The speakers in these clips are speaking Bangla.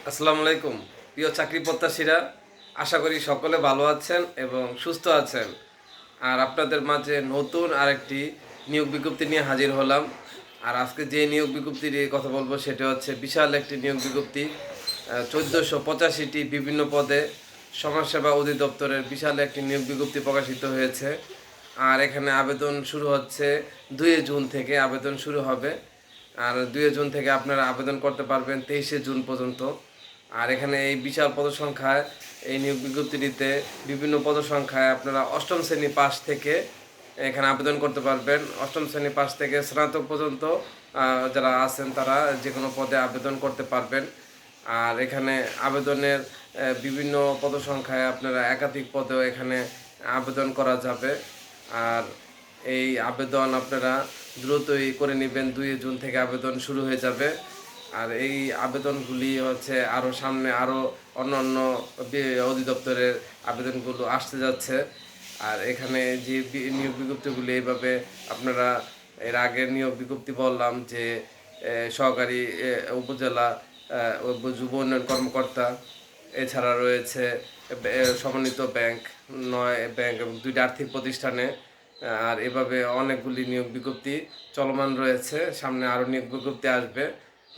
আসসালামু আলাইকুম প্রিয় চাকরি প্রত্যাশীরা, আশা করি সকলে ভালো আছেন এবং সুস্থ আছেন। আর আপনাদের মাঝে নতুন আরেকটি নিয়োগ বিজ্ঞপ্তি নিয়ে হাজির হলাম। আর আজকে যে নিয়োগ বিজ্ঞপ্তি নিয়ে কথা বলবো সেটা হচ্ছে বিশাল একটি নিয়োগ বিজ্ঞপ্তি। 1485টি বিভিন্ন পদে সমাজসেবা অধিদপ্তরের বিশাল একটি নিয়োগ বিজ্ঞপ্তি প্রকাশিত হয়েছে। আর এখানে আবেদন শুরু হচ্ছে 2 জুন থেকে আবেদন শুরু হবে। আর 2 জুন থেকে আপনারা আবেদন করতে পারবেন 23 জুন পর্যন্ত। আর এখানে এই বিশাল পদসংখ্যায় এই নিয়োগ বিজ্ঞপ্তিটিতে বিভিন্ন পদসংখ্যায় আপনারা অষ্টম শ্রেণী পাস থেকে এখানে আবেদন করতে পারবেন। অষ্টম শ্রেণী পাস থেকে স্নাতক পর্যন্ত যারা আছেন তারা যে কোনো পদে আবেদন করতে পারবেন। আর এখানে আবেদনের বিভিন্ন পদসংখ্যায় আপনারা একাধিক পদেও এখানে আবেদন করা যাবে। আর এই আবেদন আপনারা দ্রুতই করে নেবেন, 2 জুন থেকে আবেদন শুরু হয়ে যাবে। আর এই আবেদনগুলি হচ্ছে আরও সামনে আরও অন্য অন্য অধিদপ্তরের আবেদনগুলো আসতে যাচ্ছে। আর এখানে যে নিয়োগ বিজ্ঞপ্তিগুলি এইভাবে আপনারা এর আগের নিয়োগ বিজ্ঞপ্তি বললাম যে সহকারী উপজেলা যুব উন্নয়ন কর্মকর্তা, এছাড়া রয়েছে সমন্বিত ব্যাংক, 9 ব্যাংক এবং 2টি আর্থিক প্রতিষ্ঠানে। আর এভাবে অনেকগুলি নিয়োগ বিজ্ঞপ্তি চলমান রয়েছে, সামনে আরও নিয়োগ বিজ্ঞপ্তি আসবে।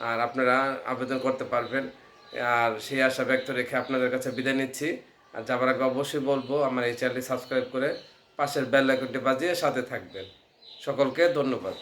আর আপনারা আবেদন করতে পারবেন। আর সেই আশা ব্যক্ত রেখে আপনাদের কাছে বিদায় নিচ্ছি। আর যাবার আগে অবশ্যই বলবো আমার এই চ্যানেলটি সাবস্ক্রাইব করে পাশের বেল আইকনটি বাজিয়ে সাথে থাকবেন। সকলকে ধন্যবাদ।